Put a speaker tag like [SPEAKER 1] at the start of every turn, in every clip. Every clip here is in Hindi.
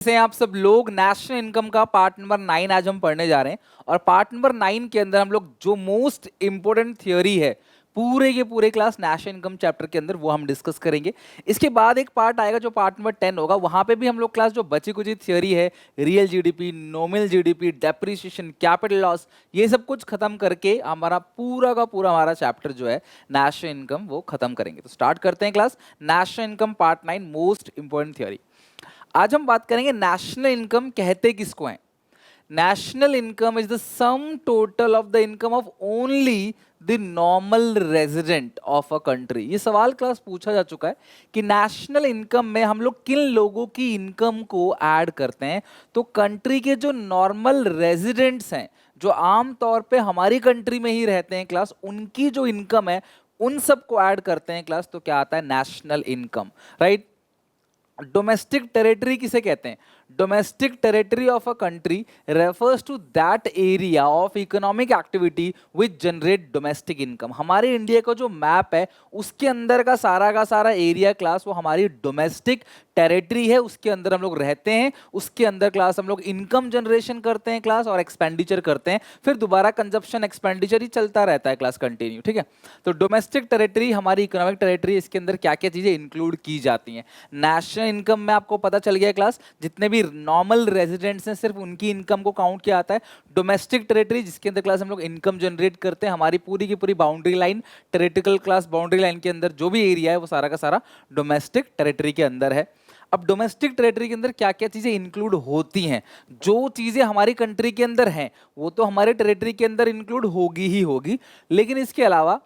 [SPEAKER 1] से आप सब लोग नेशनल इनकम का पार्ट नंबर 9 आज हम पढ़ने जा रहे हैं। और पार्ट नंबर 9 के अंदर हम लोग जो मोस्ट इंपोर्टेंट थियोरी है पूरे के पूरे क्लास नेशनल इनकम चैप्टर के अंदर वो हम डिस्कस करेंगे। इसके बाद एक पार्ट आएगा जो पार्ट नंबर 10 होगा, वहां पे भी हम लोग क्लास जो बची कुची थियोरी है, real GDP, nominal GDP, depreciation, capital loss, ये सब कुछ खत्म करके हमारा पूरा का पूरा हमारा चैप्टर जो है नेशनल इनकम वो खत्म करेंगे। तो स्टार्ट करते हैं class national income part 9 most important theory. आज हम बात करेंगे नेशनल इनकम कहते किसको है। National income is the sum total of the income of only the normal resident of a country. ये सवाल क्लास पूछा जा चुका है कि नेशनल इनकम में हम लोग किन लोगों की इनकम को ऐड करते हैं। तो कंट्री के जो नॉर्मल रेजिडेंट्स हैं, जो आम तौर पे हमारी कंट्री में ही रहते हैं क्लास, उनकी जो इनकम है उन सबको ऐड करते हैं क्लास। तो क्या आता है? National income, right. Domestic territory किसे कहते हैं? Domestic territory of a country refers to that area of economic activity which generate domestic income. हमारे इंडिया का जो मैप है उसके अंदर का सारा एरिया क्लास वो हमारी डोमेस्टिक टेरिटरी है, उसके अंदर हम लोग रहते हैं, उसके अंदर क्लास हम लोग इनकम जनरेशन करते हैं क्लास और एक्सपेंडिचर करते हैं, फिर दोबारा कंजप्शन एक्सपेंडिचर ही चलता रहता है क्लास कंटिन्यू, ठीक है। तो डोमेस्टिक टेरिटरी हमारी इकोनॉमिक टेरिटरी, इसके अंदर क्या क्या चीजें इंक्लूड की जाती हैं। नेशनल इनकम में आपको पता चल गया क्लास, जितने भी नॉर्मल रेजिडेंट्स हैं सिर्फ उनकी इनकम को काउंट किया जाता है। डोमेस्टिक टेरिटरी जिसके अंदर क्लास हम लोग इनकम जनरेट करते हैं, हमारी पूरी की पूरी boundary line, territorial class boundary line के अंदर जो भी एरिया है वो सारा का सारा डोमेस्टिक टेरिटरी के अंदर है। अब डोमेस्टिक टेरिटरी के अंदर क्या क्या चीजें इंक्लूड होती हैं? जो चीजें हमारी कंट्री के अंदर हैं वो तो हमारे टेरिटरी के अंदर इंक्लूड होगी ही होगी, लेकिन इसके अलावा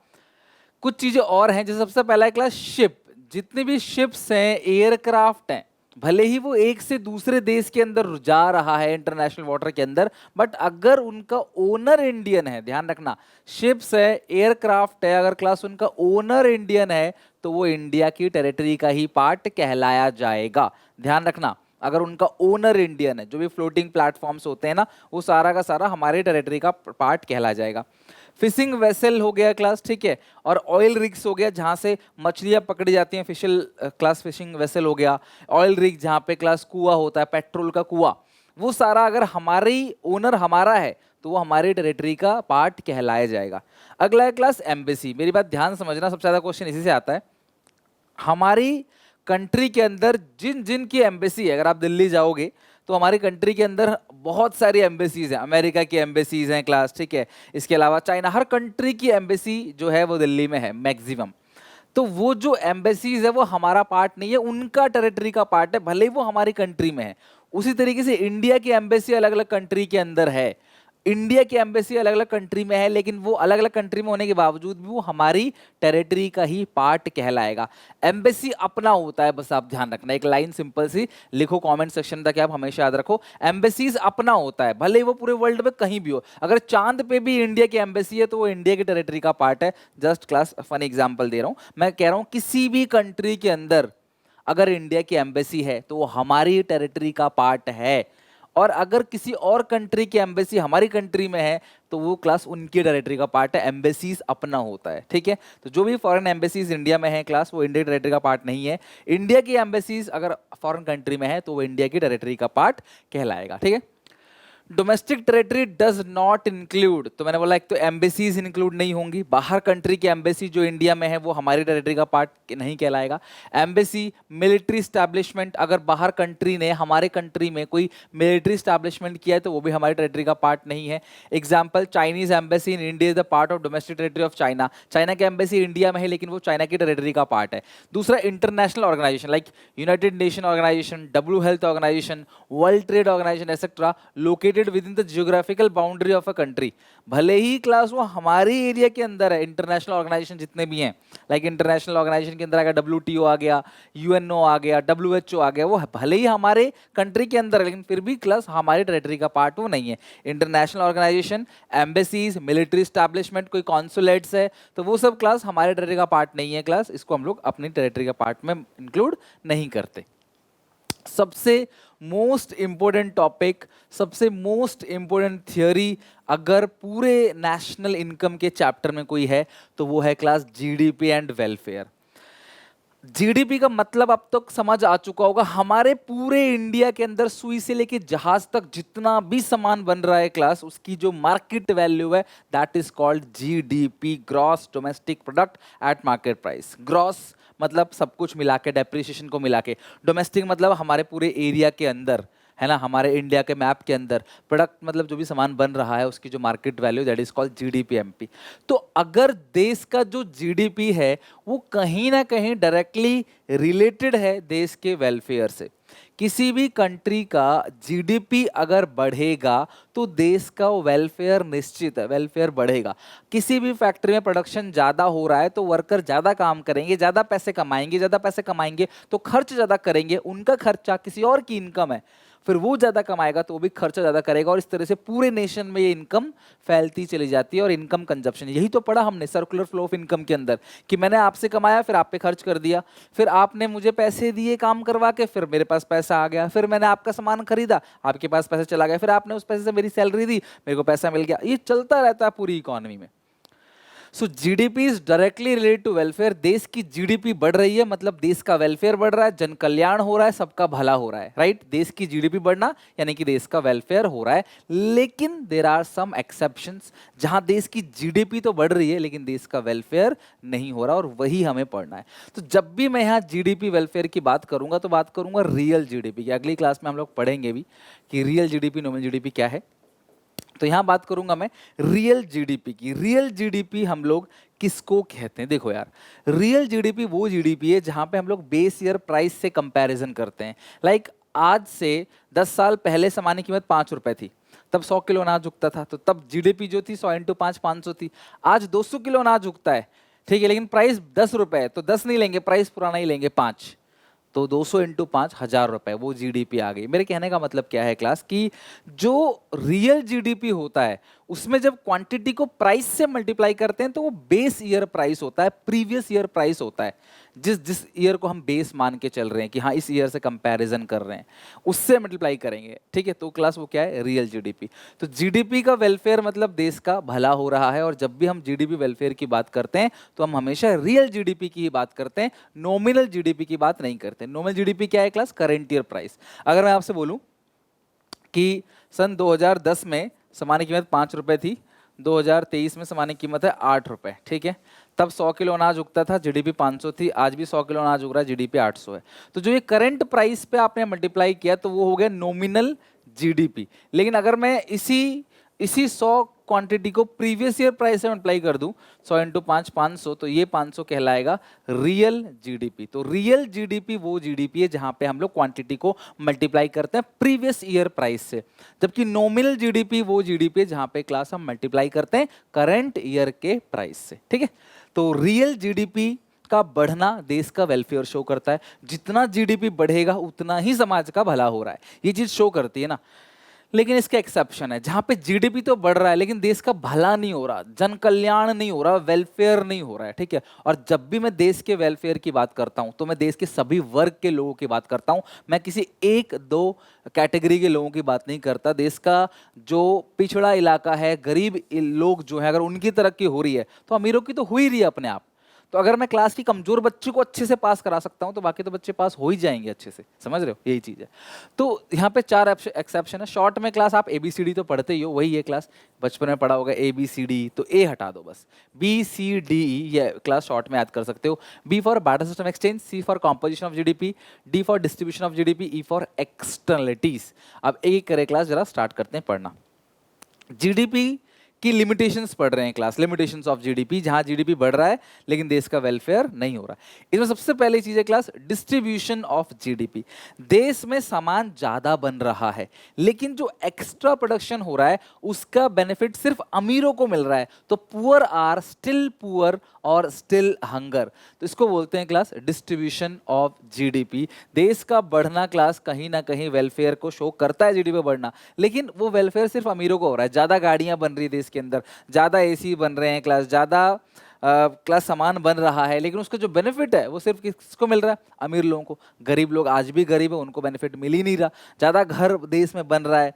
[SPEAKER 1] कुछ चीजें और हैं। जैसे सबसे पहला है क्लास शिप। जितने भी शिप्स हैं, एयरक्राफ्ट हैं, भले ही वो एक से दूसरे देश के अंदर जा रहा है इंटरनेशनल वाटर के अंदर, बट अगर उनका ओनर इंडियन है, ध्यान रखना, शिप्स है, एयरक्राफ्ट है, अगर क्लास उनका ओनर इंडियन है तो वो इंडिया की टेरिटरी का ही पार्ट कहलाया जाएगा। ध्यान रखना, अगर उनका ओनर इंडियन है, जो भी फ्लोटिंग प्लेटफॉर्म्स होते हैं ना, वो सारा का सारा हमारे टेरिटरी का पार्ट कहला जाएगा। फिशिंग वेसल हो गया क्लास, ठीक है, और ऑयल रिग्स हो गया जहां से मछलियां पकड़ी जाती हैं, फिशिल क्लास फिशिंग वेसल हो गया। ऑयल रिग जहां पे क्लास कुआं होता है, पेट्रोल का कुआं, वो सारा अगर हमारी ओनर हमारा है तो वो हमारी टेरिटरी का पार्ट कहलाया जाएगा। अगला है क्लास एम्बेसी। मेरी बात ध्यान समझना, सबसे ज्यादा क्वेश्चन इसी से आता है। हमारी कंट्री के अंदर जिन जिन की एम्बेसी है, अगर आप दिल्ली जाओगे तो हमारी कंट्री के अंदर बहुत सारी एम्बेसीज हैं, अमेरिका की एम्बेसीज हैं क्लास, ठीक है, इसके अलावा चाइना, हर कंट्री की एम्बेसी जो है वो दिल्ली में है मैक्सिमम। तो वो जो एम्बेसीज है वो हमारा पार्ट नहीं है, उनका टेरिटरी का पार्ट है, भले ही वो हमारी कंट्री में है। उसी तरीके से इंडिया की एम्बेसी अलग अलग कंट्री के अंदर है, इंडिया की एम्बेसी अलग अलग कंट्री में है, लेकिन वो अलग अलग कंट्री में होने के बावजूद भी वो हमारी टेरिटरी का ही पार्ट कहलाएगा। एम्बेसी अपना होता है, बस आप ध्यान रखना, एक लाइन सिंपल सी लिखो कमेंट सेक्शन ताकि आप हमेशा याद रखो, एम्बेसीज अपना होता है, भले ही वो पूरे वर्ल्ड में कहीं भी हो। अगर चांद पे भी इंडिया की एम्बेसी है तो वो इंडिया की टेरिटरी का पार्ट है। जस्ट क्लास फनी एग्जाम्पल दे रहा हूं, मैं कह रहा हूं किसी भी कंट्री के अंदर अगर इंडिया की एम्बेसी है तो वो हमारी टेरिटरी का पार्ट है, और अगर किसी और कंट्री की एम्बेसी हमारी कंट्री में है तो वो क्लास उनकी टेरिटरी का पार्ट है। एम्बेसीज अपना होता है, ठीक है। तो जो भी फॉरेन एम्बेसीज इंडिया में है क्लास, वो इंडिया टेरिटरी का पार्ट नहीं है। इंडिया की एम्बेसीज अगर फॉरेन कंट्री में है तो वो इंडिया की टेरिटरी का पार्ट कहलाएगा, ठीक है। Domestic territory does not include, तो मैंने बोला एक तो एम्बेसीज इंक्लूड नहीं होंगी, बाहर कंट्री की एम्बेसी जो इंडिया में है वो हमारी टेरिटरी का पार्ट नहीं कहलाएगा। एम्बेसी मिलिट्री स्टैब्लिशमेंट, अगर बाहर कंट्री ने हमारे कंट्री में कोई मिलिट्री स्टैब्लिशमेंट किया है तो वो भी हमारी टेरिटरी का पार्ट नहीं है। Example, Chinese embassy in India is the part of domestic territory of China. China की एम्बेसी इंडिया में है लेकिन वो चाइना की टेरिटरी का पार्ट है। दूसरा, international organization like United Nation organization, W health organization, world trade organization etcetera located within the geographical boundary of a country, भले ही क्लास वो हमारी एरिया के अंदर है। इंटरनेशनल ऑर्गेनाइजेशन जितने भी हैं, लाइक इंटरनेशनल ऑर्गेनाइजेशन के अंदर अगर डब्ल्यूटीओ आ गया, यूएनओ आ गया, डब्ल्यूएचओ आ गया, वो भले ही हमारे कंट्री के अंदर है लेकिन फिर भी क्लास हमारी टेरिटरी का पार्ट वो नहीं है। International organization, embassies, military establishment, कोई कॉन्सुलेट्स है, तो वो सब क्लास हमारे टेरिटरी का पार्ट नहीं है क्लास, इसको हम लोग अपनी टेरिटरी का पार्ट में इंक्लूड नहीं करते। सबसे मोस्ट इंपोर्टेंट टॉपिक, सबसे मोस्ट इंपोर्टेंट थियोरी अगर पूरे नेशनल इनकम के चैप्टर में कोई है तो वो है class GDP and welfare. GDP का मतलब अब तक समझ आ चुका होगा। हमारे पूरे इंडिया के अंदर सुई से लेके जहाज तक जितना भी सामान बन रहा है क्लास, उसकी जो मार्केट वैल्यू है that is called GDP, gross domestic product at market price. Gross मतलब सब कुछ मिला के, डेप्रिसिएशन को मिला के। डोमेस्टिक मतलब हमारे पूरे एरिया के अंदर, है ना, हमारे इंडिया के मैप के अंदर। प्रोडक्ट मतलब जो भी सामान बन रहा है उसकी जो market value, that is called GDP MP. तो अगर देश का जो जीडीपी है वो कहीं ना कहीं डायरेक्टली रिलेटेड है देश के वेलफेयर से। किसी भी कंट्री का जीडीपी अगर बढ़ेगा तो देश का वेलफेयर निश्चित है, वेलफेयर बढ़ेगा। किसी भी फैक्ट्री में प्रोडक्शन ज़्यादा हो रहा है तो वर्कर ज़्यादा काम करेंगे, ज़्यादा पैसे कमाएंगे, ज़्यादा पैसे कमाएंगे तो खर्च ज़्यादा करेंगे। उनका खर्चा किसी और की इनकम है, फिर वो ज़्यादा कमाएगा तो वो भी खर्चा ज़्यादा करेगा, और इस तरह से पूरे नेशन में ये इनकम फैलती चली जाती है। और इनकम कंजप्शन, यही तो पढ़ा हमने सर्कुलर फ्लो ऑफ इनकम के अंदर, कि मैंने आपसे कमाया फिर आप पे खर्च कर दिया, फिर आपने मुझे पैसे दिए काम करवा के, फिर मेरे पास पैसा आ गया, फिर मैंने आपका सामान खरीदा, आपके पास पैसा चला गया, फिर आपने उस पैसे से मेरी सैलरी दी, मेरे को पैसा मिल गया। ये चलता रहता है पूरी इकोनॉमी में। So GDP is directly related to welfare. देश की जीडीपी बढ़ रही है मतलब देश का वेलफेयर बढ़ रहा है, जन कल्याण हो रहा है, सबका भला हो रहा है, राइट। देश की जीडीपी बढ़ना यानी कि देश का वेलफेयर हो रहा है। लेकिन देर आर सम एक्सेप्शंस, जहां देश की जीडीपी तो बढ़ रही है लेकिन देश का वेलफेयर नहीं हो रहा, और वही हमें पढ़ना है। तो जब भी मैं यहाँ जीडीपी वेलफेयर की बात करूंगा तो बात करूंगा रियल जीडीपी की। अगली क्लास में हम लोग पढ़ेंगे भी कि रियल जीडीपी, नॉमिनल जीडीपी क्या है। तो यहां बात करूंगा मैं रियल जीडीपी की। रियल जीडीपी हम लोग किसको कहते हैं? देखो यार, रियल जीडीपी वो जीडीपी है जहां पे हम लोग बेस ईयर प्राइस से कंपैरिजन करते हैं। लाइक आज से 10 साल पहले सामान की कीमत 5 रुपए थी, तब 100 किलो अनाज उगता था, तो तब जीडीपी जो थी 100 इंटू 5 500 थी। आज 200 किलो अनाज उगता है, ठीक है, लेकिन प्राइस 10 रुपए है, तो 10 नहीं लेंगे, प्राइस पुराना ही लेंगे 5, तो 200 इंटू 5 1000 रुपए, वो जीडीपी आ गई। मेरे कहने का मतलब क्या है क्लास, कि जो रियल जीडीपी होता है उसमें जब क्वांटिटी को प्राइस से मल्टीप्लाई करते हैं तो वो बेस ईयर प्राइस होता है, प्रीवियस ईयर प्राइस होता है। जिस जिस ईयर को हम बेस मान के चल रहे हैं कि हाँ इस ईयर से कंपैरिजन कर रहे हैं, उससे मल्टीप्लाई करेंगे, ठीक है। तो क्लास वो क्या है? Real GDP. तो जीडीपी का वेलफेयर मतलब देश का भला हो रहा है, और जब भी हम जीडीपी वेलफेयर की बात करते हैं तो हम हमेशा रियल जीडीपी की ही बात करते हैं, नॉमिनल जीडीपी की बात नहीं करते। नॉमिनल जीडीपी क्या है क्लास? Current year price. अगर मैं आपसे बोलूं कि सन 2010 में सामान्य कीमत 5 रुपए थी, 2023 में सामान्य कीमत है 8 रुपए, ठीक है। तब 100 किलो अनाज उगता था, जीडीपी 500 थी, आज भी 100 किलो अनाज उग रहा है, जीडीपी 800 है। तो जो ये करंट प्राइस पे आपने मल्टीप्लाई किया तो वो हो गया नॉमिनल जीडीपी। लेकिन अगर मैं इसी इसी 100 क्वांटिटी को प्रीवियस ईयर प्राइस से मल्टीप्लाई कर दूं, 100 इंटू 5 500, तो ये 500 कहलाएगा रियल जीडीपी। तो रियल जीडीपी वो जीडीपी है जहां पे हम लोग क्वांटिटी को मल्टीप्लाई करते हैं प्रीवियस ईयर प्राइस से, जबकि नॉमिनल जीडीपी वो जीडीपी है जहां पे क्लास हम मल्टीप्लाई करते हैं करंट ईयर के प्राइस से, ठीक है। तो रियल जीडीपी का बढ़ना देश का वेलफेयर शो करता है। जितना जीडीपी बढ़ेगा उतना ही समाज का भला हो रहा है, ये चीज शो करती है ना। लेकिन इसका एक्सेप्शन है, जहां पे जीडीपी तो बढ़ रहा है लेकिन देश का भला नहीं हो रहा, जन कल्याण नहीं हो रहा, वेलफेयर नहीं हो रहा है, ठीक है। और जब भी मैं देश के वेलफेयर की बात करता हूं तो मैं देश के सभी वर्ग के लोगों की बात करता हूं, मैं किसी एक दो कैटेगरी के लोगों की बात नहीं करता। देश का जो पिछड़ा इलाका है, गरीब लोग जो है, अगर उनकी तरक्की हो रही है तो अमीरों की तो हो ही रही है अपने आप। तो अगर मैं क्लास की कमजोर बच्चे को अच्छे से पास करा सकता हूं तो बाकी तो बच्चे पास हो ही जाएंगे अच्छे से, समझ रहे हो, यही चीज है। तो यहाँ पे 4 एक्सेप्शन है। शॉर्ट में क्लास आप एबीसीडी तो पढ़ते ही हो, वही है क्लास, बचपन में पढ़ा होगा एबीसीडी, तो ए हटा दो बस, बी सी डी ई, ये क्लास शॉर्ट में याद कर सकते हो। B for barter system exchange, C for composition of GDP, D for distribution of GDP, E for externalities. अब एक करे क्लास, जरा स्टार्ट करते हैं पढ़ना। जीडीपी की लिमिटेशंस पढ़ रहे हैं क्लास, लिमिटेशंस ऑफ जीडीपी, जहां जीडीपी बढ़ रहा है लेकिन देश का वेलफेयर नहीं हो रहा। इसमें सबसे पहली चीज है क्लास डिस्ट्रीब्यूशन ऑफ जीडीपी। देश में सामान ज्यादा बन रहा है लेकिन जो एक्स्ट्रा प्रोडक्शन हो रहा है उसका बेनिफिट सिर्फ अमीरों को मिल रहा है, तो पुअर आर स्टिल पुअर और स्टिल हंगर। तो इसको बोलते हैं क्लास डिस्ट्रीब्यूशन ऑफ जीडीपी। देश का बढ़ना क्लास कहीं ना कहीं वेलफेयर को शो करता है, जीडीपी बढ़ना, लेकिन वो वेलफेयर सिर्फ अमीरों को हो रहा है। ज्यादा गाड़ियां बन रही है देश के अंदर, ज्यादा एसी बन रहे हैं क्लास, ज्यादा क्लास सामान बन रहा है, लेकिन उसका जो बेनिफिट है वो सिर्फ किसको मिल रहा है? अमीर लोगों को। गरीब लोग आज भी गरीब है, उनको बेनिफिट मिल ही नहीं रहा। ज्यादा घर देश में बन रहा है,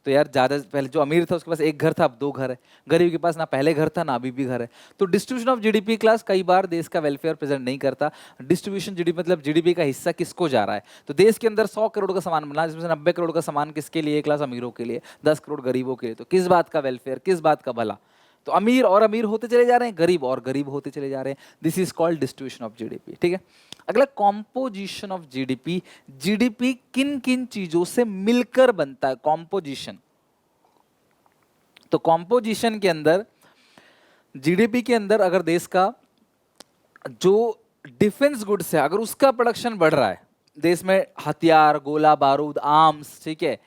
[SPEAKER 1] तो यार ज़्यादा पहले जो अमीर था उसके पास एक घर था, अब दो घर है। गरीब के पास ना पहले घर था ना अभी भी घर है। तो डिस्ट्रीब्यूशन ऑफ जीडीपी क्लास कई बार देश का वेलफेयर प्रेजेंट नहीं करता। डिस्ट्रीब्यूशन जीडीपी मतलब जीडीपी का हिस्सा किसको जा रहा है। तो देश के अंदर 100 करोड़ का सामान बना, जिसमें से 90 करोड़ का सामान किसके लिए, क्लास अमीरों के लिए, 10 करोड़ गरीबों के लिए। तो किस बात का वेलफेयर, किस बात का भला। तो अमीर और अमीर होते चले जा रहे हैं, गरीब और गरीब होते चले जा रहे हैं। This is called distribution of GDP. ठीक है, अगला कॉम्पोजिशन ऑफ जीडीपी। जीडीपी किन किन चीजों से मिलकर बनता है, कॉम्पोजिशन। तो कॉम्पोजिशन के अंदर, जीडीपी के अंदर अगर देश का जो डिफेंस गुड्स है, अगर उसका प्रोडक्शन बढ़ रहा है, देश में हथियार, गोला बारूद, आर्म्स, ठीक है,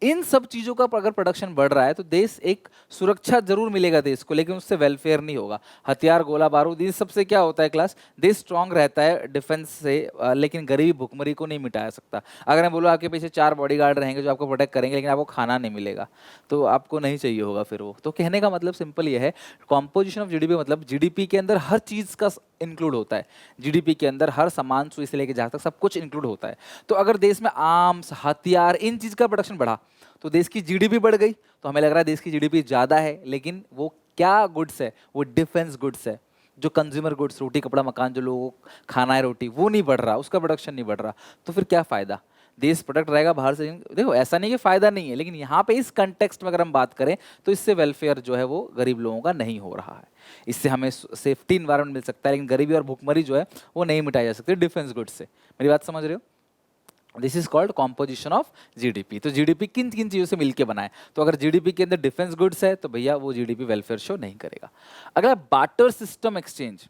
[SPEAKER 1] इन सब चीजों का अगर प्रोडक्शन बढ़ रहा है तो देश एक सुरक्षा जरूर मिलेगा देश को, लेकिन उससे वेलफेयर नहीं होगा। हथियार, गोला बारूद, इन सब से क्या होता है क्लास, देश स्ट्रांग रहता है डिफेंस से, लेकिन गरीबी भुखमरी को नहीं मिटा सकता। अगर मैं बोलूँ आपके पीछे 4 बॉडीगार्ड रहेंगे जो आपको प्रोटेक्ट करेंगे, लेकिन आपको खाना नहीं मिलेगा तो आपको नहीं चाहिए होगा फिर वो। तो कहने का मतलब सिंपल ये है, कॉम्पोजिशन ऑफ जीडीपी मतलब जीडीपी के अंदर हर चीज का इंक्लूड होता है। जीडीपी के अंदर हर सामान सुई से लेकर जहां तक सब कुछ इंक्लूड होता है। तो अगर देश में आर्म्स, हथियार, इन चीज का प्रोडक्शन बढ़ा तो देश की जीडीपी बढ़ गई। तो हमें लग रहा है देश की जीडीपी ज्यादा है, लेकिन वो क्या गुड्स है, वो डिफेंस गुड्स है। जो कंज्यूमर गुड्स, रोटी कपड़ा मकान, जो लोगों को खाना है रोटी, वो नहीं बढ़ रहा, उसका प्रोडक्शन नहीं बढ़ रहा। तो फिर क्या फायदा, देश प्रोडक्ट रहेगा बाहर से। देखो ऐसा नहीं कि फायदा नहीं है, लेकिन यहाँ पे इस कंटेक्स्ट में अगर हम बात करें तो इससे वेलफेयर जो है वो गरीब लोगों का नहीं हो रहा है। इससे हमें सेफ्टी इन्वायरमेंट मिल सकता है, लेकिन गरीबी और भुखमरी जो है वो नहीं मिटाई जा सकती डिफेंस गुड्स से। मेरी बात समझ रहे हो। This is called composition of GDP. तो जीडीपी किन किन चीजों से मिलकर बना है। तो अगर जीडीपी के अंदर डिफेंस गुड्स है तो भैया वो जीडीपी वेलफेयर शो नहीं करेगा। अगला बार्टर सिस्टम एक्सचेंज।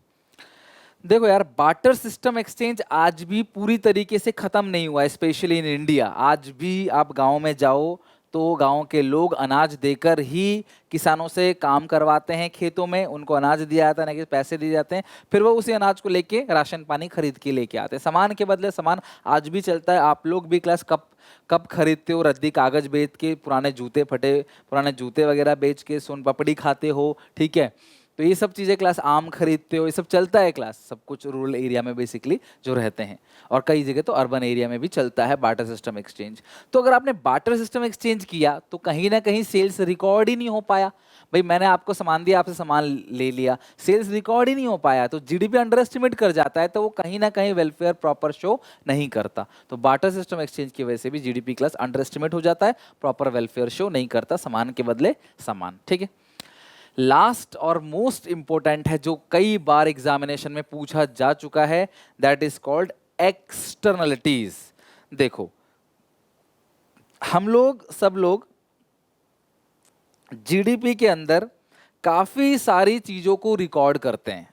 [SPEAKER 1] देखो यार, बार्टर सिस्टम एक्सचेंज आज भी पूरी तरीके से खत्म नहीं हुआ है, स्पेशली इन इंडिया। आज भी आप गांव में जाओ तो गांव के लोग अनाज देकर ही किसानों से काम करवाते हैं, खेतों में उनको अनाज दिया जाता है, ना कि पैसे दिए जाते हैं। फिर वो उसी अनाज को लेके राशन पानी खरीद के लेके आते हैं। सामान के बदले सामान आज भी चलता है। आप लोग भी क्लास कब कब खरीदते हो, रद्दी कागज बेच के, पुराने जूते, फटे पुराने जूते वगैरह बेच के सोन पापड़ी खाते हो, ठीक है। तो ये सब चीज़ें क्लास, आम खरीदते हो, ये सब चलता है क्लास, सब कुछ रूरल एरिया में बेसिकली जो रहते हैं, और कई जगह तो अर्बन एरिया में भी चलता है बार्टर सिस्टम एक्सचेंज। तो अगर आपने बार्टर सिस्टम एक्सचेंज किया तो कहीं ना कहीं सेल्स रिकॉर्ड ही नहीं हो पाया। भाई मैंने आपको सामान दिया, आपसे सामान ले लिया, सेल्स रिकॉर्ड ही नहीं हो पाया, तो जीडीपी अंडर एस्टिमेट कर जाता है, तो वो कहीं ना कहीं वेलफेयर प्रॉपर शो नहीं करता। तो बार्टर सिस्टम एक्सचेंज की वजह से भी जीडीपी क्लास अंडर एस्टिमेट हो जाता है, प्रॉपर वेलफेयर शो नहीं करता, सामान के बदले सामान। ठीक है, लास्ट और मोस्ट इंपॉर्टेंट है, जो कई बार एग्जामिनेशन में पूछा जा चुका है, दैट इज कॉल्ड एक्सटर्नलिटीज। देखो हम लोग सब लोग जीडीपी के अंदर काफी सारी चीजों को रिकॉर्ड करते हैं।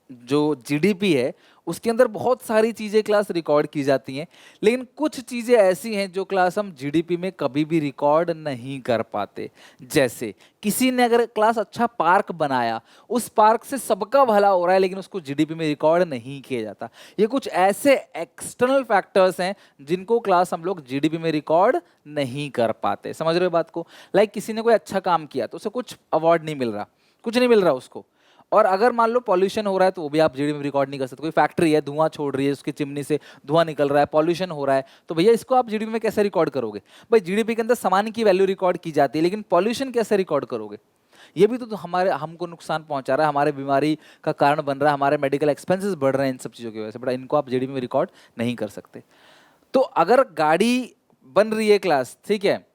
[SPEAKER 1] जो जीडीपी है उसके अंदर बहुत सारी चीजें क्लास रिकॉर्ड की जाती हैं, लेकिन कुछ चीजें ऐसी हैं जो क्लास हम जीडीपी में कभी भी रिकॉर्ड नहीं कर पाते। जैसे किसी ने अगर क्लास अच्छा पार्क बनाया, उस पार्क से सबका भला हो रहा है, लेकिन उसको जीडीपी में रिकॉर्ड नहीं किया जाता। ये कुछ ऐसे एक्सटर्नल फैक्टर्स हैं जिनको क्लास हम लोग जीडीपी में रिकॉर्ड नहीं कर पाते। समझ रहे हो बात को। लाइक किसी ने कोई अच्छा काम किया तो उसे कुछ अवार्ड नहीं मिल रहा, कुछ नहीं मिल रहा उसको। और अगर मान लो पॉल्यूशन हो रहा है तो वो भी आप जीडीपी में रिकॉर्ड नहीं कर सकते। कोई फैक्ट्री है, धुआं छोड़ रही है, उसकी चिमनी से धुआं निकल रहा है, पॉल्यूशन हो रहा है, तो भैया इसको आप जीडीपी में कैसे रिकॉर्ड करोगे। भाई जीडीपी के अंदर सामान की वैल्यू रिकॉर्ड की जाती है, लेकिन पॉल्यूशन कैसे रिकॉर्ड करोगे। ये भी तो हमारे हमको नुकसान पहुंचा रहा है, हमारे बीमारी का कारण बन रहा है, हमारे मेडिकल एक्सपेंसेस बढ़ रहे हैं इन सब चीज़ों की वजह से, बट इनको आप जीडीपी में रिकॉर्ड नहीं कर सकते। तो अगर गाड़ी बन रही है क्लास, ठीक है,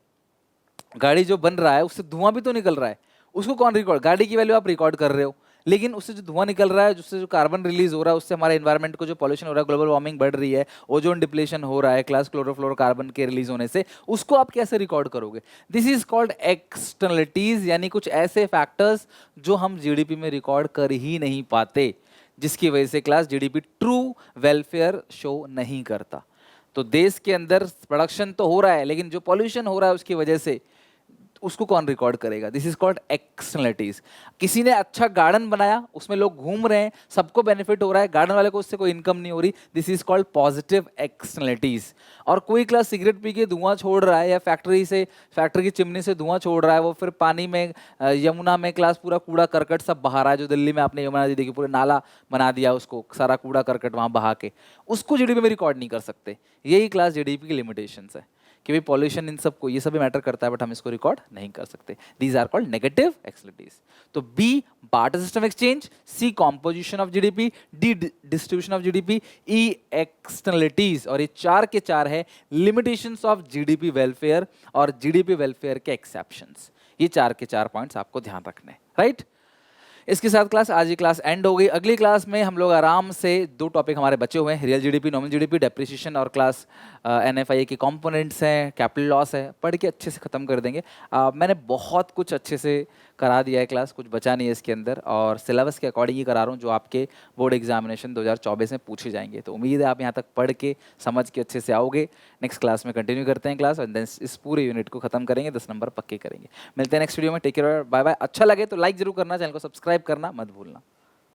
[SPEAKER 1] गाड़ी जो बन रहा है उससे धुआं भी तो निकल रहा है, उसको कौन रिकॉर्ड, गाड़ी की वैल्यू आप रिकॉर्ड कर रहे हो, लेकिन उससे जो धुआं निकल रहा है, जिससे जो कार्बन रिलीज हो रहा है, उससे हमारे एनवायरनमेंट को जो पॉल्यूशन हो रहा है, ग्लोबल वार्मिंग बढ़ रही है, ओजोन डिप्लेशन हो रहा है क्लास, क्लोरोफ्लोरोकार्बन के रिलीज होने से, उसको आप कैसे रिकॉर्ड करोगे। दिस इज कॉल्ड एक्सटर्नलिटीज, यानी कुछ ऐसे फैक्टर्स जो हम जीडीपी में रिकॉर्ड कर ही नहीं पाते, जिसकी वजह से class GDP true welfare show नहीं करता। तो देश के अंदर प्रोडक्शन तो हो रहा है, लेकिन जो पॉल्यूशन हो रहा है उसकी वजह से उसको कौन रिकॉर्ड करेगा। This is called externalities. किसी ने अच्छा गार्डन बनाया, उसमें लोग घूम रहे हैं, सबको बेनिफिट हो रहा है, गार्डन वाले को उससे कोई इनकम नहीं हो रही, this is called positive externalities. और कोई क्लास सिगरेट पी के धुआं छोड़ रहा है, या फैक्ट्री की चिमनी से धुआं छोड़ रहा है, वो फिर पानी में यमुना में क्लास पूरा कूड़ा करकट सब बहा रहा है, जो दिल्ली में आपने यमुना नदी देखी, पूरे नाला बना दिया उसको, सारा कूड़ा करकट वहां बहा के, उसको जीडीपी में रिकॉर्ड नहीं कर सकते। यही क्लास जीडीपी की लिमिटेशंस है। कि भाई पॉल्यूशन इन सबको ये सभी मैटर करता है, बट हम इसको रिकॉर्ड नहीं कर सकते। These are called negative externalities. तो B barter system exchange, C composition of GDP, D distribution of GDP, E externalities, और ये चार के चार है लिमिटेशंस ऑफ जीडीपी वेलफेयर और जीडीपी वेलफेयर के एक्सेप्शंस। ये चार के चार पॉइंट्स आपको ध्यान रखने, राइट? इसके साथ क्लास आज की क्लास एंड हो गई। अगली क्लास में हम लोग आराम से दो टॉपिक हमारे बचे हुए हैं, real GDP, nominal GDP, depreciation, और क्लास एनएफआईए के कंपोनेंट्स हैं, कैपिटल लॉस है, पढ़ के अच्छे से खत्म कर देंगे। मैंने बहुत कुछ अच्छे से करा दिया है क्लास, कुछ बचा नहीं है इसके अंदर, और सिलेबस के अकॉर्डिंग ही करा रहा हूँ जो आपके बोर्ड एग्जामिनेशन 2024 में पूछे जाएंगे। तो उम्मीद है आप यहाँ तक पढ़ के समझ के अच्छे से आओगे। नेक्स्ट क्लास में कंटिन्यू करते हैं क्लास, और देन इस पूरे यूनिट को खत्म करेंगे, 10 नंबर पक्के करेंगे। मिलते हैं नेक्स्ट वीडियो में, टेक केयर, बाय बाय। अच्छा लगे तो लाइक जरूर करना, चैनल को सब्सक्राइब करना मत भूलना।